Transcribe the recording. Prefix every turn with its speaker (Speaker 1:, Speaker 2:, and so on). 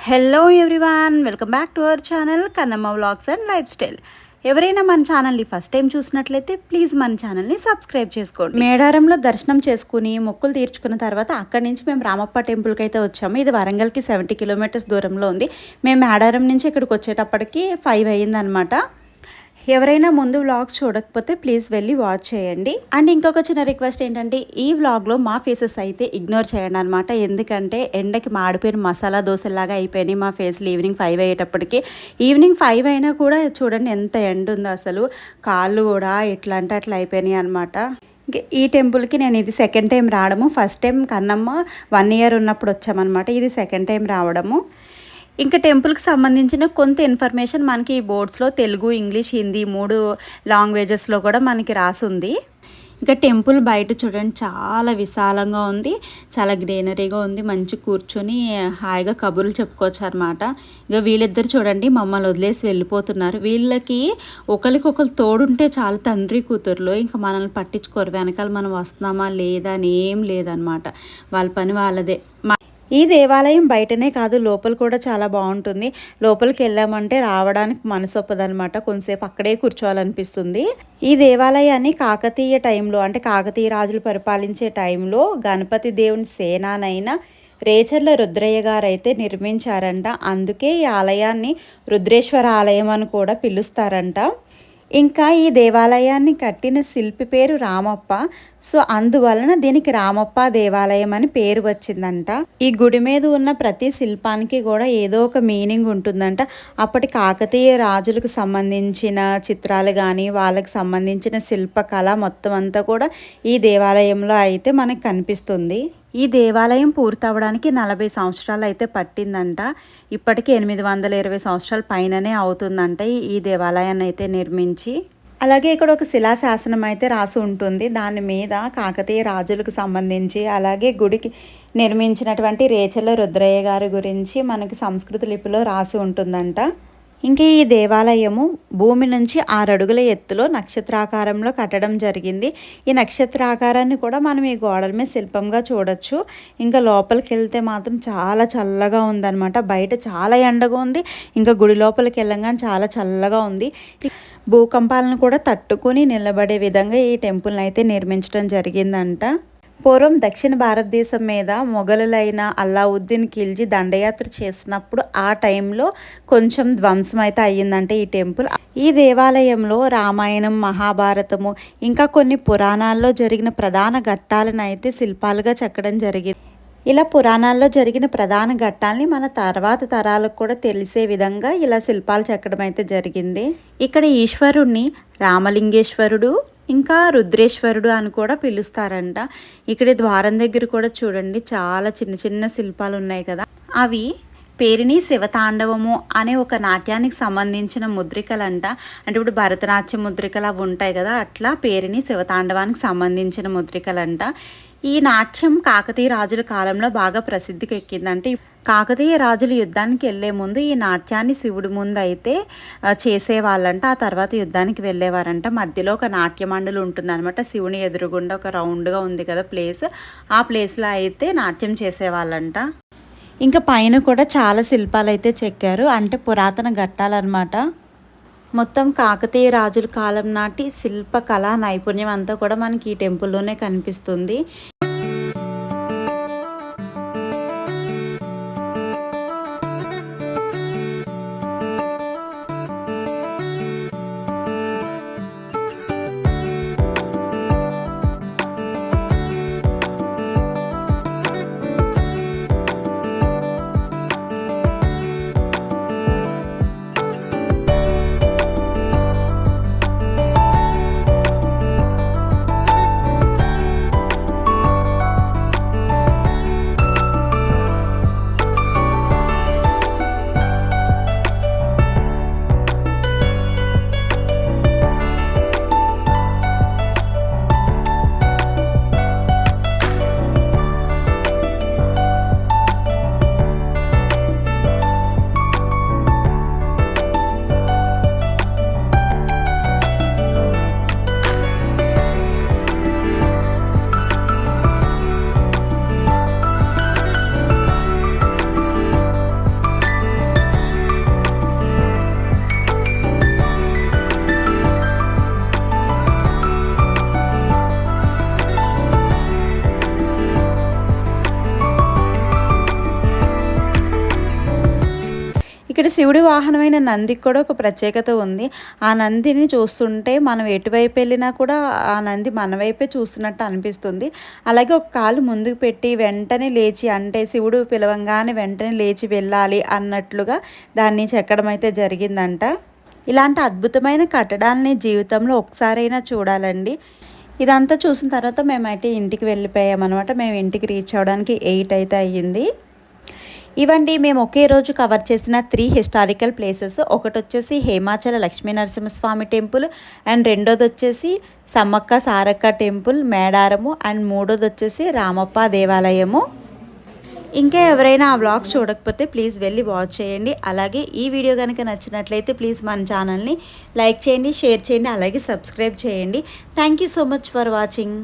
Speaker 1: Hello everyone, welcome back to our channel Kannamma vlogs and life style. ఎవరైనా మన ఛానల్ని first time చూసినట్లయితే please మన ఛానల్ని సబ్స్క్రైబ్ చేసుకోండి. మేడారంలో దర్శనం చేసుకుని మొక్కులు తీర్చుకున్న తర్వాత అక్కడి నుంచి మేము రామప్ప టెంపుల్కి అయితే వచ్చాము. ఇది వరంగల్కి 70 కిలోమీటర్స్ దూరంలో ఉంది. మేము మేడారం నుంచి ఇక్కడికి వచ్చేటప్పటికి 5 అయ్యిందనమాట. ఎవరైనా ముందు వ్లాగ్స్ చూడకపోతే ప్లీజ్ వెళ్ళి వాచ్ చేయండి. అండ్ ఇంకొక చిన్న రిక్వెస్ట్ ఏంటంటే, ఈ వ్లాగ్లో మా ఫేసెస్ అయితే ఇగ్నోర్ చేయండి అనమాట. ఎందుకంటే ఎండకి మాడిపోయిన మసాలా దోశలాగా అయిపోయినాయి మా ఫేస్లు ఈవినింగ్ 5 అయ్యేటప్పటికి. ఈవినింగ్ 5 అయినా కూడా చూడండి ఎంత ఎండ ఉందో, అసలు కాళ్ళు కూడా ఎట్లా అంటే అట్లా అయిపోయినాయి అనమాట. ఈ టెంపుల్కి నేను ఇది సెకండ్ టైం రావడము. ఫస్ట్ టైం కన్నమ్మ 1 ఇయర్ ఉన్నప్పుడు వచ్చామన్నమాట. ఇది సెకండ్ టైం రావడము. ఇంకా టెంపుల్కి సంబంధించిన కొంత ఇన్ఫర్మేషన్ మనకి ఈ బోర్డ్స్లో తెలుగు, ఇంగ్లీష్, హిందీ 3 లాంగ్వేజెస్లో కూడా మనకి రాసుంది. ఇంకా టెంపుల్ బయట చూడండి చాలా విశాలంగా ఉంది, చాలా గ్రీనరీగా ఉంది. మంచి కూర్చొని హాయిగా కబుర్లు చెప్పుకోవచ్చు అనమాట. ఇక వీళ్ళిద్దరు చూడండి మమ్మల్ని వదిలేసి వెళ్ళిపోతున్నారు. వీళ్ళకి ఒకరికొకరు తోడుంటే చాలా తండ్రి కూతురులో, ఇంకా మనల్ని పట్టించుకోరు. వెనకాల మనం వస్తున్నామా లేదా అని ఏం లేదనమాట. వాళ్ళ పని వాళ్ళదే. ఈ దేవాలయం బయటనే కాదు, లోపల కూడా చాలా బాగుంటుంది. లోపలికి వెళ్ళామంటే రావడానికి మనసు ఒప్పదనమాట. కొంతసేపు అక్కడే కూర్చోవాలనిపిస్తుంది. ఈ దేవాలయాన్ని కాకతీయ టైంలో, అంటే కాకతీయ రాజులు పరిపాలించే టైంలో గణపతి దేవుని సేనానైన రేచర్ల రుద్రయ్య గారు అయితే నిర్మించారంట. అందుకే ఈ ఆలయాన్ని రుద్రేశ్వర ఆలయం అని కూడా పిలుస్తారంట. ఇంకా ఈ దేవాలయాన్ని కట్టిన శిల్పి పేరు రామప్ప. సో అందువలన దీనికి రామప్ప దేవాలయం అని పేరు వచ్చిందంట. ఈ గుడి మీద ఉన్న ప్రతి శిల్పానికి కూడా ఏదో ఒక మీనింగ్ ఉంటుందంట. అప్పటి కాకతీయ రాజులకు సంబంధించిన చిత్రాలు కానీ, వాళ్ళకి సంబంధించిన శిల్పకళ మొత్తం అంతా కూడా ఈ దేవాలయంలో అయితే మనకు కనిపిస్తుంది. ఈ దేవాలయం పూర్తవడానికి 40 సంవత్సరాలు అయితే పట్టిందంట. ఇప్పటికీ 820 సంవత్సరాల పైననే అవుతుందంట ఈ దేవాలయాన్ని అయితే నిర్మించి. అలాగే ఇక్కడ ఒక శిలాశాసనం అయితే రాసి ఉంటుంది. దాని మీద కాకతీయ రాజులకు సంబంధించి, అలాగే గుడికి నిర్మించినటువంటి రేచర్ల రుద్రయ్య గారి గురించి మనకి సంస్కృత లిపిలో రాసి ఉంటుందంట. ఇంకా ఈ దేవాలయము భూమి నుంచి 6 అడుగుల ఎత్తులో నక్షత్రాకారంలో కట్టడం జరిగింది. ఈ నక్షత్రాకారాన్ని కూడా మనం ఈ గోడల మీద శిల్పంగా చూడొచ్చు. ఇంకా లోపలికి వెళ్తే మాత్రం చాలా చల్లగా ఉందన్నమాట. బయట చాలా ఎండగా ఉంది, ఇంకా గుడి లోపలికి వెళ్ళగానే చాలా చల్లగా ఉంది. భూకంపాలను కూడా తట్టుకుని నిలబడే విధంగా ఈ టెంపుల్ని అయితే నిర్మించడం జరిగిందంట. పూర్వం దక్షిణ భారతదేశం మీద మొఘలులైన అల్లావుద్దీన్ ఖిల్జీ దండయాత్ర చేసినప్పుడు ఆ టైంలో కొంచెం ధ్వంసం అయితే అయ్యిందంటే ఈ టెంపుల్. ఈ దేవాలయంలో రామాయణం, మహాభారతము, ఇంకా కొన్ని పురాణాల్లో జరిగిన ప్రధాన ఘట్టాలను అయితే శిల్పాలుగా చెక్కడం జరిగింది. ఇలా పురాణాల్లో జరిగిన ప్రధాన ఘట్టాలని మన తర్వాత తరాలకు కూడా తెలిసే విధంగా ఇలా శిల్పాలు చెక్కడం అయితే జరిగింది. ఇక్కడ ఈశ్వరుణ్ణి రామలింగేశ్వరుడు, ఇంకా రుద్రేశ్వరుడు అని కూడా పిలుస్తారంట. ఇక్కడ ద్వారం దగ్గర కూడా చూడండి చాలా చిన్న చిన్న శిల్పాలు ఉన్నాయి కదా. అవి పేరిణి శివతాండవము అనే ఒక నాట్యానికి సంబంధించిన ముద్రికలంట. అంటే ఇప్పుడు భరతనాట్య ముద్రికలు అవి ఉంటాయి కదా, అట్లా పేరిణి శివతాండవానికి సంబంధించిన ముద్రికలంట. ఈ నాట్యం కాకతీయ రాజుల కాలంలో బాగా ప్రసిద్ధికి ఎక్కిందంటే. కాకతీయ రాజులు యుద్ధానికి వెళ్ళే ముందు ఈ నాట్యాన్ని శివుడి ముందు అయితే చేసేవాళ్ళంట. ఆ తర్వాత యుద్ధానికి వెళ్ళేవారంట. మధ్యలో ఒక నాట్య మండలి ఉంటుందన్నమాట. శివుని ఎదురుగుండా ఒక రౌండ్గా ఉంది కదా ప్లేస్, ఆ ప్లేస్లో అయితే నాట్యం చేసేవాళ్ళంట. ఇంకా పైన కూడా చాలా శిల్పాలు అయితే చెక్కారు, అంటే పురాతన ఘట్టాలన్నమాట. మొత్తం కాకతీయ రాజుల కాలం నాటి శిల్పకళా నైపుణ్యం అంతా కూడా మనకి ఈ టెంపుల్లోనే కనిపిస్తుంది. ఇక్కడ శివుడి వాహనమైన నందికి కూడా ఒక ప్రత్యేకత ఉంది. ఆ నందిని చూస్తుంటే మనం ఎటువైపు వెళ్ళినా కూడా ఆ నంది మన వైపే చూస్తున్నట్టు అనిపిస్తుంది. అలాగే ఒక కాలు ముందుకు పెట్టి వెంటనే లేచి, అంటే శివుడు పిలవంగానే వెంటనే లేచి వెళ్ళాలి అన్నట్లుగా దాన్ని చెక్కడం అయితే జరిగిందంట. ఇలాంటి అద్భుతమైన కట్టడాలని జీవితంలో ఒకసారైనా చూడాలండి. ఇదంతా చూసిన తర్వాత మేమైతే ఇంటికి వెళ్ళిపోయామన్నమాట. మేము ఇంటికి రీచ్ అవ్వడానికి 8 అయితే అయ్యింది. ఇవండి మేము ఒకే రోజు కవర్ చేసిన 3 హిస్టారికల్ ప్లేసెస్. ఒకటొచ్చేసి హేమాచల లక్ష్మీ నరసింహస్వామి టెంపుల్, అండ్ రెండోది వచ్చేసి సమ్మక్క సారక్క టెంపుల్ మేడారము, అండ్ మూడోది వచ్చేసి రామప్ప దేవాలయము. ఇంకా ఎవరైనా ఆ వ్లాగ్స్ చూడకపోతే ప్లీజ్ వెళ్ళి వాచ్ చేయండి. అలాగే ఈ వీడియో కనుక నచ్చినట్లయితే ప్లీజ్ మన ఛానల్ని లైక్ చేయండి, షేర్ చేయండి, అలాగే సబ్స్క్రైబ్ చేయండి. Thank you so much for watching.